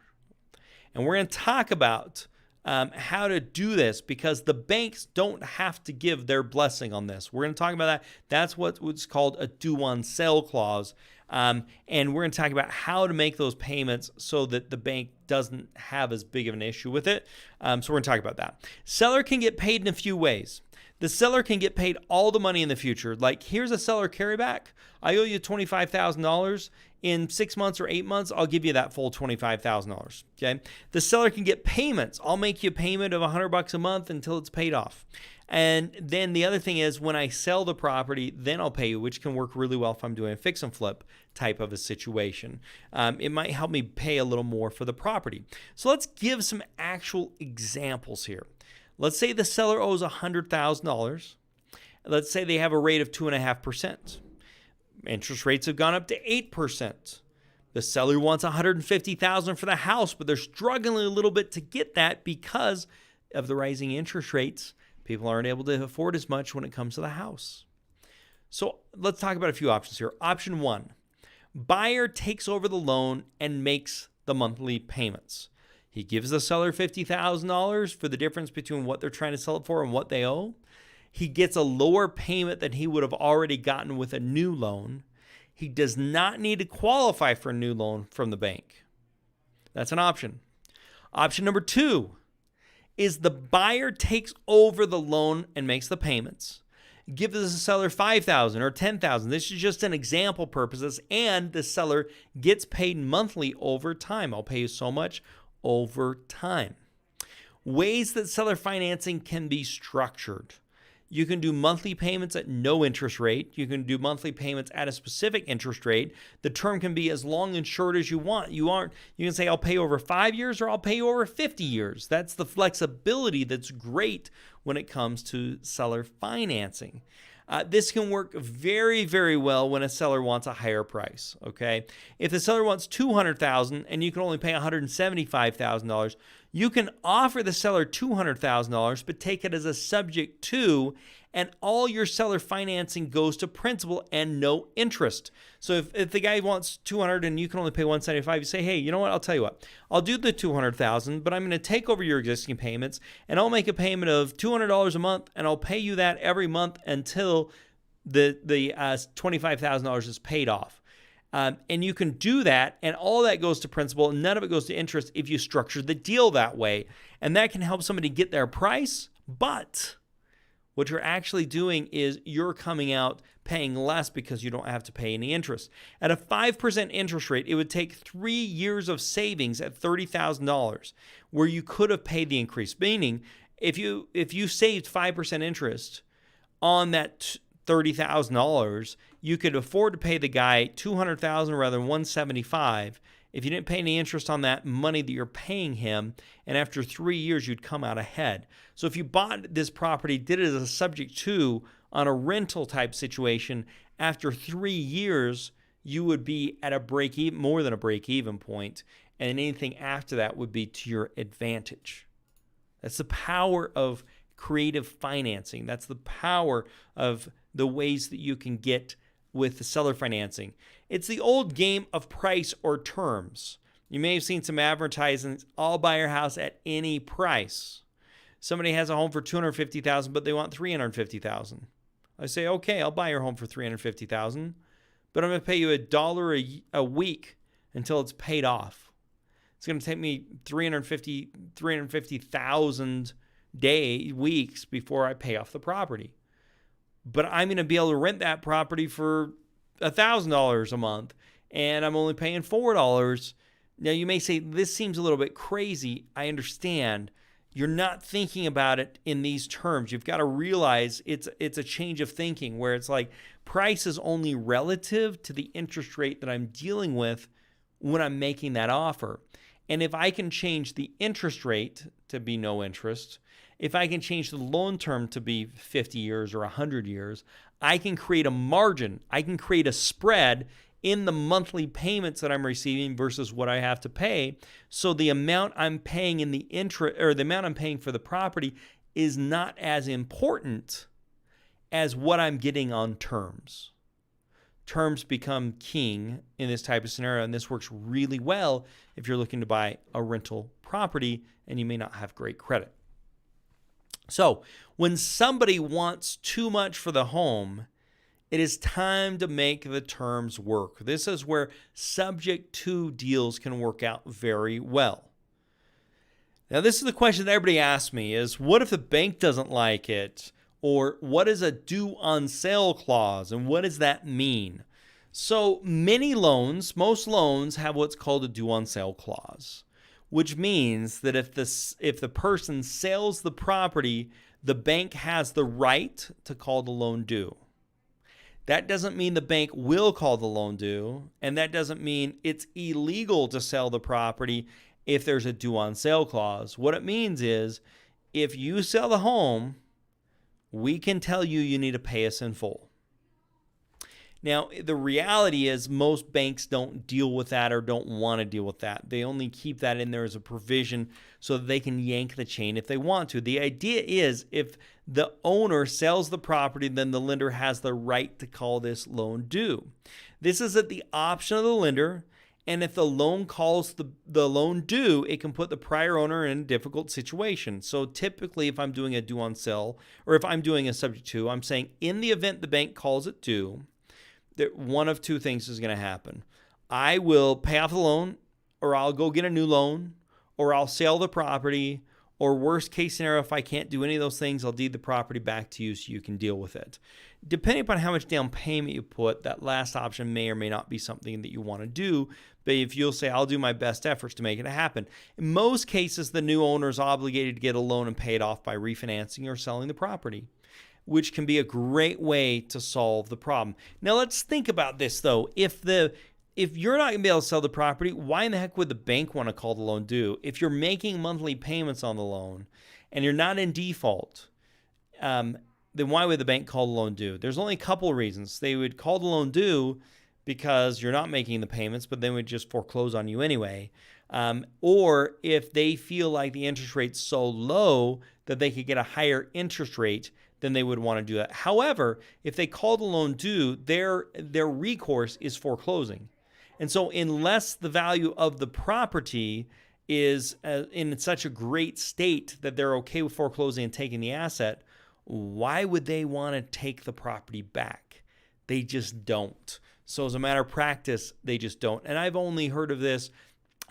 And we're going to talk about how to do this because the banks don't have to give their blessing on this. We're going to talk about that. That's what's called a due-on-sale clause. And we're going to talk about how to make those payments so that the bank doesn't have as big of an issue with it. So we're going to talk about that. Seller can get paid in a few ways. The seller can get paid all the money in the future. Like, here's a seller carryback. I owe you $25,000. In 6 months or 8 months, I'll give you that full $25,000. Okay. The seller can get payments. I'll make you a payment of $100 a month until it's paid off. And then the other thing is when I sell the property, then I'll pay you, which can work really well if I'm doing a fix and flip type of a situation. It might help me pay a little more for the property. So let's give some actual examples here. Let's say the seller owes $100,000. Let's say they have a rate of 2.5%. Interest rates have gone up to 8%. The seller wants $150,000 for the house, but they're struggling a little bit to get that because of the rising interest rates. People aren't able to afford as much when it comes to the house. So let's talk about a few options here. Option one, buyer takes over the loan and makes the monthly payments. He gives the seller $50,000 for the difference between what they're trying to sell it for and what they owe. He gets a lower payment than he would have already gotten with a new loan. He does not need to qualify for a new loan from the bank. That's an option. Option number two is the buyer takes over the loan and makes the payments. Gives the seller $5,000 or $10,000. This is just an example purposes, and the seller gets paid monthly over time. I'll pay you so much over time. Ways that seller financing can be structured. You can do monthly payments at no interest rate. You can do monthly payments at a specific interest rate. The term can be as long and short as you want. You can say, I'll pay over 5 years or I'll pay you over 50 years. That's the flexibility that's great when it comes to seller financing. This can work very, very well when a seller wants a higher price, okay? If the seller wants $200,000 and you can only pay $175,000, you can offer the seller $200,000 but take it as a subject to, and all your seller financing goes to principal and no interest. So if the guy wants $200,000 and you can only pay $175,000, you say, hey, you know what? I'll tell you what. I'll do the $200,000, but I'm going to take over your existing payments and I'll make a payment of $200 a month and I'll pay you that every month until the $25,000 is paid off. And you can do that, and all that goes to principal, and none of it goes to interest if you structure the deal that way. And that can help somebody get their price, but what you're actually doing is you're coming out paying less because you don't have to pay any interest. At a 5% interest rate, it would take 3 years of savings at $30,000 where you could have paid the increase. Meaning, if you saved 5% interest on that $30,000, you could afford to pay the guy $200,000 rather than $175,000 if you didn't pay any interest on that money that you're paying him, and after 3 years, you'd come out ahead. So if you bought this property, did it as a subject to on a rental type situation, after 3 years, you would be at a more than a break-even point, and anything after that would be to your advantage. That's the power of creative financing. That's the power of the ways that you can get with the seller financing. It's the old game of price or terms. You may have seen some advertisements, I'll buy your house at any price. Somebody has a home for $250,000, but they want $350,000. I say, okay, I'll buy your home for $350,000, but I'm going to pay you $1 a week until it's paid off. It's going to take me 350,000 weeks before I pay off the property. But I'm going to be able to rent that property for $1,000 a month, and I'm only paying $4. Now, you may say, this seems a little bit crazy. I understand. You're not thinking about it in these terms. You've got to realize it's a change of thinking where it's like price is only relative to the interest rate that I'm dealing with when I'm making that offer. And if I can change the interest rate to be no interest, if I can change the loan term to be 50 years or 100 years, I can create a margin. I can create a spread in the monthly payments that I'm receiving versus what I have to pay. So the amount I'm paying in the interest, or the amount I'm paying for the property, is not as important as what I'm getting on terms. Terms become king in this type of scenario, and this works really well if you're looking to buy a rental property and you may not have great credit. So when somebody wants too much for the home, it is time to make the terms work. This is where subject to deals can work out very well. Now, this is the question that everybody asks me is, what if the bank doesn't like it? Or what is a due on sale clause? And what does that mean? So most loans have what's called a due on sale clause, which means that if the person sells the property, the bank has the right to call the loan due. That doesn't mean the bank will call the loan due, and that doesn't mean it's illegal to sell the property if there's a due on sale clause. What it means is if you sell the home, we can tell you need to pay us in full. Now, the reality is most banks don't deal with that or don't want to deal with that. They only keep that in there as a provision so that they can yank the chain if they want to. The idea is if the owner sells the property, then the lender has the right to call this loan due. This is at the option of the lender, and if the loan calls the loan due, it can put the prior owner in a difficult situation. So typically, if I'm doing a due on sale or if I'm doing a subject to, I'm saying in the event the bank calls it due, that one of two things is going to happen. I will pay off the loan, or I'll go get a new loan, or I'll sell the property, or worst case scenario, if I can't do any of those things, I'll deed the property back to you so you can deal with it. Depending upon how much down payment you put, that last option may or may not be something that you want to do, but if you'll say, I'll do my best efforts to make it happen. In most cases, the new owner is obligated to get a loan and pay it off by refinancing or selling the property, which can be a great way to solve the problem. Now, let's think about this, though. If you're not going to be able to sell the property, why in the heck would the bank want to call the loan due? If you're making monthly payments on the loan and you're not in default, then why would the bank call the loan due? There's only a couple of reasons. They would call the loan due because you're not making the payments, but they would just foreclose on you anyway. Or if they feel like the interest rate's so low that they could get a higher interest rate, then they would want to do that. However, if they call the loan due, their recourse is foreclosing. And so unless the value of the property is in such a great state that they're okay with foreclosing and taking the asset, why would they want to take the property back? They just don't. So as a matter of practice, they just don't. And I've only heard of this.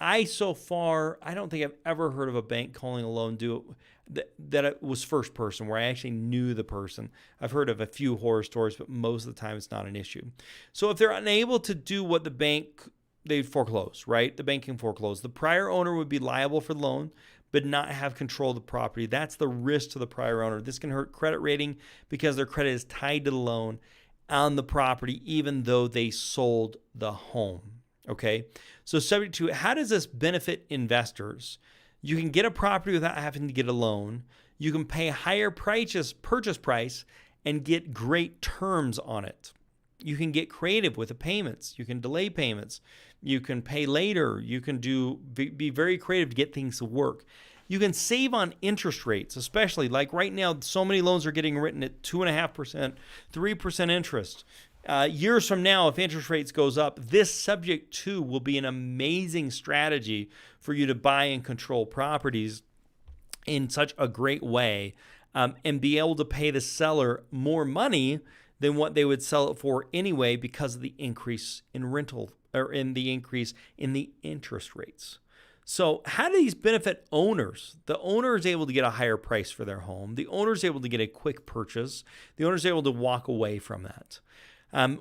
I don't think I've ever heard of a bank calling a loan due that it was first person, where I actually knew the person. I've heard of a few horror stories, but most of the time it's not an issue. So if they're unable to do what the bank, they foreclose, right? The bank can foreclose. The prior owner would be liable for the loan, but not have control of the property. That's the risk to the prior owner. This can hurt credit rating because their credit is tied to the loan on the property, even though they sold the home. Okay, so subject to, how does this benefit investors? You can get a property without having to get a loan. You can pay a higher purchase price and get great terms on it. You can get creative with the payments. You can delay payments. You can pay later. You can be very creative to get things to work. You can save on interest rates, especially like right now, so many loans are getting written at 2.5%, 3% interest. Years from now, if interest rates goes up, this subject to will be an amazing strategy for you to buy and control properties in such a great way, and be able to pay the seller more money than what they would sell it for anyway because of the increase in rental or in the increase in the interest rates. So how do these benefit owners? The owner is able to get a higher price for their home. The owner is able to get a quick purchase. The owner is able to walk away from that.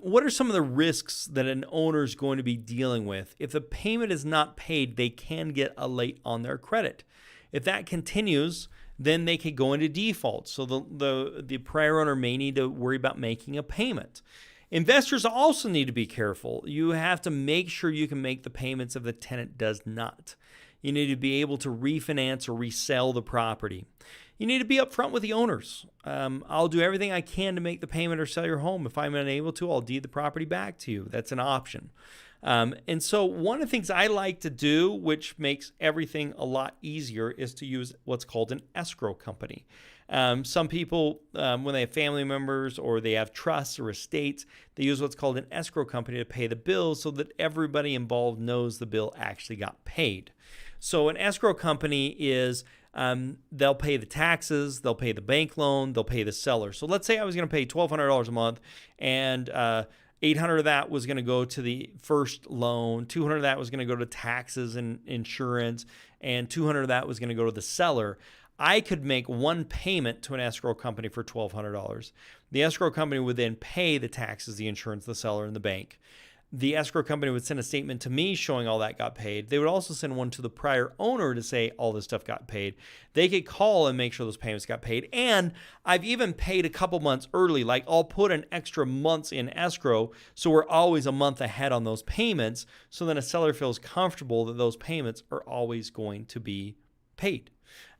What are some of the risks that an owner is going to be dealing with? If the payment is not paid, they can get a late on their credit. If that continues, then they could go into default. So the prior owner may need to worry about making a payment. Investors also need to be careful. You have to make sure you can make the payments if the tenant does not. You need to be able to refinance or resell the property. You need to be upfront with the owners. I'll do everything I can to make the payment or sell your home. If I'm unable to, I'll deed the property back to you. That's an option. And so one of the things I like to do, which makes everything a lot easier, is to use what's called an escrow company. Some people, when they have family members or they have trusts or estates, they use what's called an escrow company to pay the bills so that everybody involved knows the bill actually got paid. So an escrow company is they'll pay the taxes, they'll pay the bank loan, they'll pay the seller. So let's say I was going to pay $1,200 a month, and $800 of that was going to go to the first loan, $200 of that was going to go to taxes and insurance, and $200 of that was going to go to the seller. I could make one payment to an escrow company for $1,200. The escrow company would then pay the taxes, the insurance, the seller, and the bank. The escrow company would send a statement to me showing all that got paid. They would also send one to the prior owner to say all this stuff got paid. They could call and make sure those payments got paid. And I've even paid a couple months early. Like I'll put an extra months in escrow so we're always a month ahead on those payments, so then a seller feels comfortable that those payments are always going to be paid.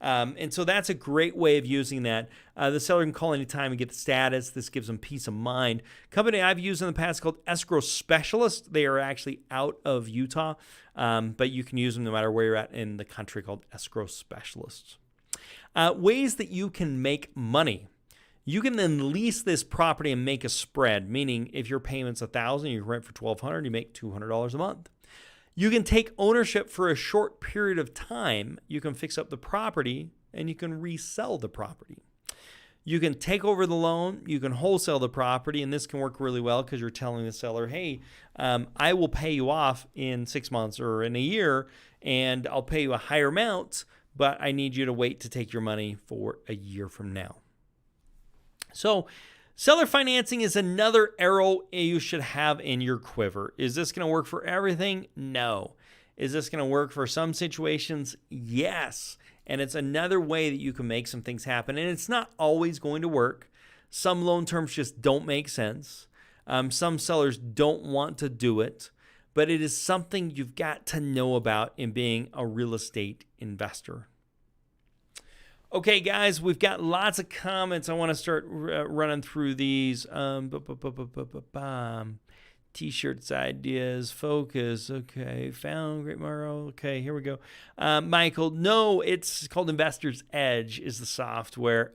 And so that's a great way of using that. The seller can call anytime and get the status. This gives them peace of mind. Company I've used in the past called Escrow Specialist. They are actually out of Utah, but you can use them no matter where you're at in the country, called Escrow Specialists. Ways that you can make money. You can then lease this property and make a spread, meaning if your payment's $1,000, you rent for $1,200, you make $200 a month. You can take ownership for a short period of time. You can fix up the property and you can resell the property. You can take over the loan. You can wholesale the property. And this can work really well because you're telling the seller, hey, I will pay you off in 6 months or in a year, and I'll pay you a higher amount, but I need you to wait to take your money for a year from now. So seller financing is another arrow you should have in your quiver. Is this going to work for everything? No. Is this going to work for some situations? Yes. And it's another way that you can make some things happen. And it's not always going to work. Some loan terms just don't make sense. Some sellers don't want to do it. But it is something you've got to know about in being a real estate investor. Okay, guys, we've got lots of comments. I want to start running through these. T-shirts, ideas, focus. Okay, found Great Morrow. Okay, here we go. Michael, no, it's called Investor's Edge is the software.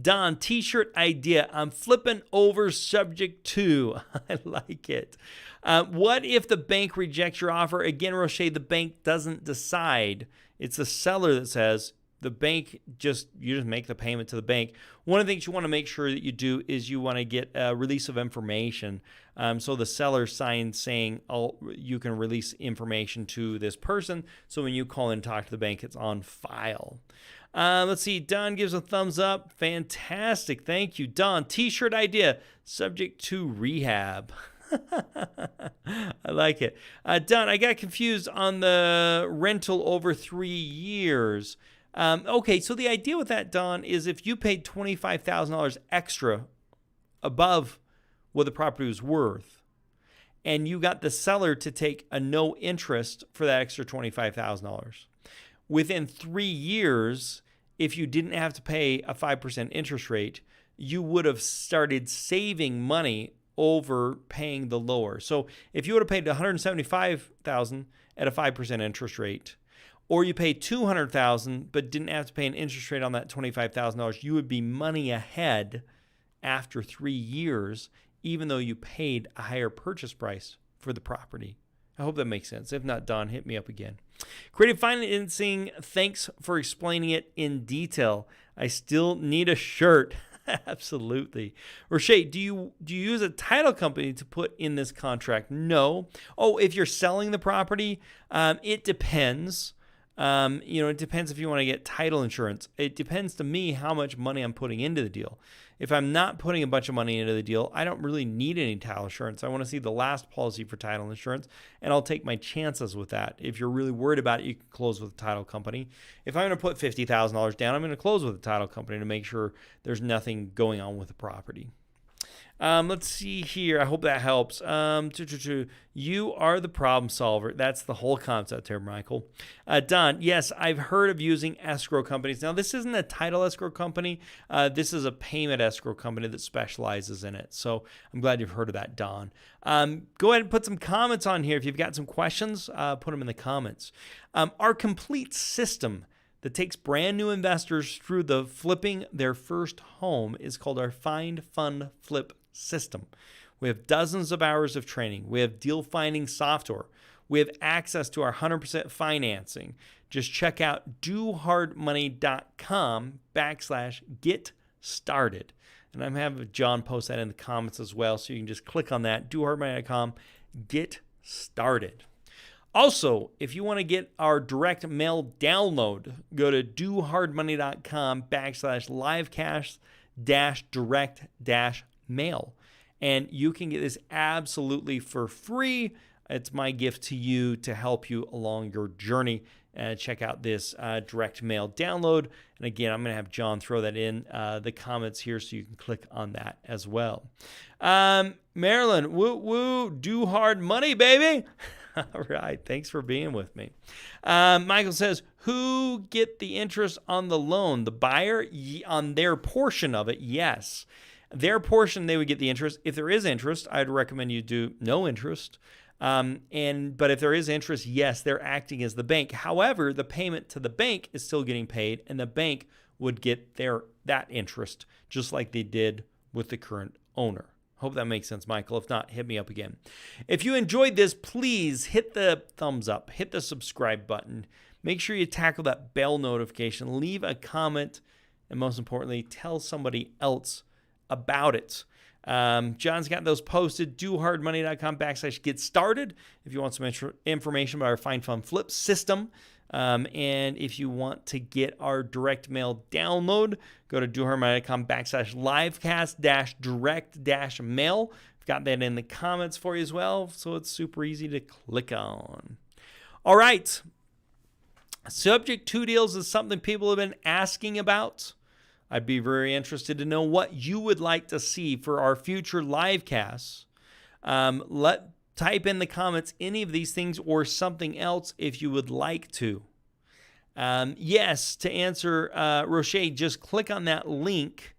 Don, T-shirt idea. I'm flipping over subject to. I like it. What if the bank rejects your offer? Again, Roche, the bank doesn't decide. It's the seller that says, the bank you just make the payment to the bank. One of the things you want to make sure that you do is you want to get a release of information. So the seller signs saying, oh, you can release information to this person. So when you call in and talk to the bank, it's on file. Let's see. Don gives a thumbs up. Fantastic. Thank you, Don. T-shirt idea, subject to rehab. I like it. Don, I got confused on the rental over 3 years. Okay, so the idea with that, Don, is if you paid $25,000 extra above what the property was worth, and you got the seller to take a no interest for that extra $25,000, within 3 years, if you didn't have to pay a 5% interest rate, you would have started saving money over paying the lower. So if you would have paid $175,000 at a 5% interest rate, or you paid $200,000 but didn't have to pay an interest rate on that $25,000, you would be money ahead after 3 years, even though you paid a higher purchase price for the property. I hope that makes sense. If not, Don, hit me up again. Creative financing, thanks for explaining it in detail. I still need a shirt. Absolutely. Roche, do you use a title company to put in this contract? No. Oh, if you're selling the property, it depends. It depends if you want to get title insurance. It depends to me how much money I'm putting into the deal. If I'm not putting a bunch of money into the deal, I don't really need any title insurance. I want to see the last policy for title insurance, and I'll take my chances with that. If you're really worried about it, you can close with a title company. If I'm going to put $50,000 down, I'm going to close with a title company to make sure there's nothing going on with the property. Let's see here. I hope that helps. You are the problem solver. That's the whole concept here, Michael. Don, yes, I've heard of using escrow companies. Now, this isn't a title escrow company. This is a payment escrow company that specializes in it. So I'm glad you've heard of that, Don. Go ahead and put some comments on here. If you've got some questions, put them in the comments. Our complete system that takes brand new investors through the flipping their first home is called our Find, Fund, Flip system. We have dozens of hours of training. We have deal finding software. We have access to our 100% financing. Just check out dohardmoney.com/get started. And I'm having John post that in the comments as well. So you can just click on that, dohardmoney.com, get started. Also, if you want to get our direct mail download, go to dohardmoney.com/livecash-direct-mail. And you can get this absolutely for free. It's my gift to you to help you along your journey. Check out this direct mail download. And again, I'm going to have John throw that in the comments here so you can click on that as well. Marilyn, woo woo, do hard money, baby. All right. Thanks for being with me. Michael says, who get the interest on the loan? The buyer on their portion of it? Yes. Their portion, they would get the interest. If there is interest, I'd recommend you do no interest. But if there is interest, yes, they're acting as the bank. However, the payment to the bank is still getting paid, and the bank would get that interest just like they did with the current owner. Hope that makes sense, Michael. If not, hit me up again. If you enjoyed this, please hit the thumbs up, hit the subscribe button. Make sure you tackle that bell notification, leave a comment, and most importantly, tell somebody else about it. John's got those posted, dohardmoney.com/get started if you want some information about our Find, Fund, Flip system. And if you want to get our direct mail download, go to dohardmoney.com/livecast-direct-mail. I've got that in the comments for you as well, so it's super easy to click on. All right. Subject to deals is something people have been asking about. I'd be very interested to know what you would like to see for our future live casts. Type in the comments any of these things or something else if you would like to. Yes, to answer Roche, just click on that link,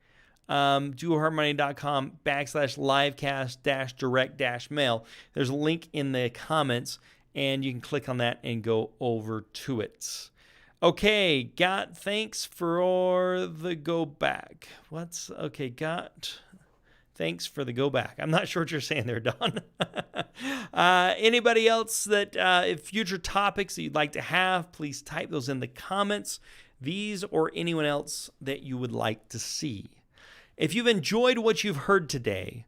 dohardmoney.com/livecast-direct-mail. There's a link in the comments, and you can click on that and go over to it. Okay, thanks for the go back. Thanks for the go back. I'm not sure what you're saying there, Don. Anybody else that if future topics that you'd like to have, please type those in the comments. These or anyone else that you would like to see. If you've enjoyed what you've heard today,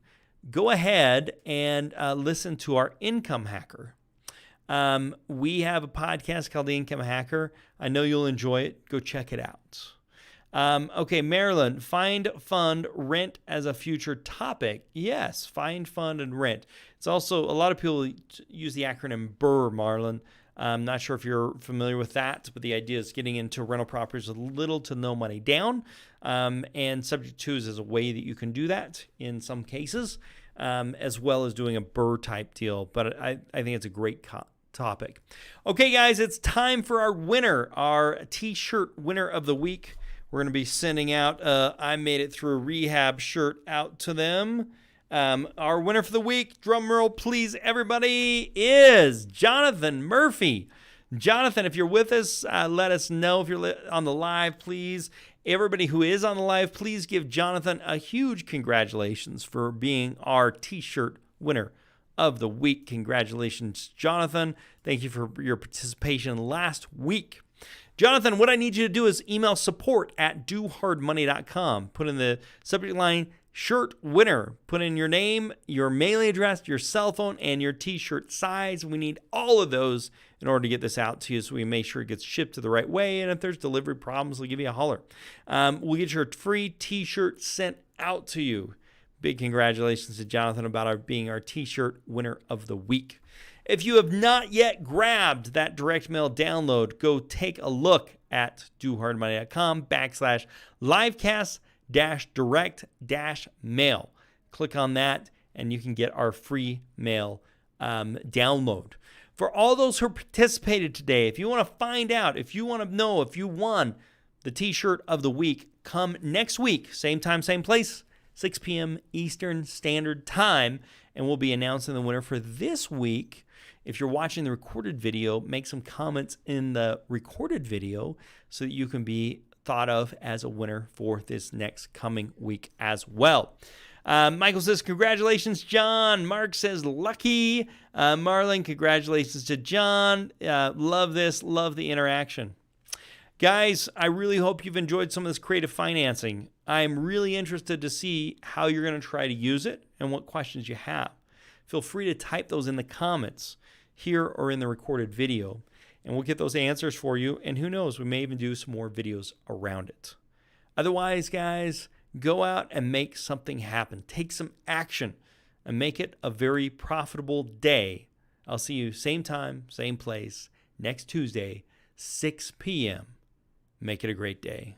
go ahead and listen to our Income Hacker. We have a podcast called The Income Hacker. I know you'll enjoy it. Go check it out. Okay, Marilyn, find, fund, rent as a future topic. Yes, find, fund, and rent. It's also, a lot of people use the acronym BRRRR, Marlon. I'm not sure if you're familiar with that, but the idea is getting into rental properties with little to no money down. And subject twos is a way that you can do that in some cases, as well as doing a BRRRR type deal. But I think it's a great topic. Okay, guys, it's time for our winner, our t-shirt winner of the week. We're going to be sending out I Made It Through Rehab shirt out to them. Our winner for the week, drum roll please, everybody, is Jonathan Murphy. Jonathan, if you're with us, let us know. If you're on the live, please. Everybody who is on the live, please give Jonathan a huge congratulations for being our t-shirt winner of the week. Congratulations, Jonathan. Thank you for your participation last week. Jonathan, what I need you to do is email support@dohardmoney.com. Put in the subject line, shirt winner. Put in your name, your mailing address, your cell phone, and your t-shirt size. We need all of those in order to get this out to you so we make sure it gets shipped to the right way. And if there's delivery problems, we'll give you a holler. We'll get your free t-shirt sent out to you. Big congratulations to Jonathan about being our t-shirt winner of the week. If you have not yet grabbed that direct mail download, go take a look at dohardmoney.com/livecast-direct-mail. Click on that and you can get our free mail download. For all those who participated today, if you want to find out, if you want to know if you won the t-shirt of the week, come next week, same time, same place, 6 p.m. Eastern Standard Time, and we'll be announcing the winner for this week. If you're watching the recorded video, make some comments in the recorded video so that you can be thought of as a winner for this next coming week as well. Michael says, congratulations, John. Mark says, lucky. Marlon, congratulations to John. Love this. Love the interaction. Guys, I really hope you've enjoyed some of this creative financing. I'm really interested to see how you're going to try to use it and what questions you have. Feel free to type those in the comments here or in the recorded video, and we'll get those answers for you. And who knows, we may even do some more videos around it. Otherwise, guys, go out and make something happen. Take some action and make it a very profitable day. I'll see you same time, same place, next Tuesday, 6 p.m. Make it a great day.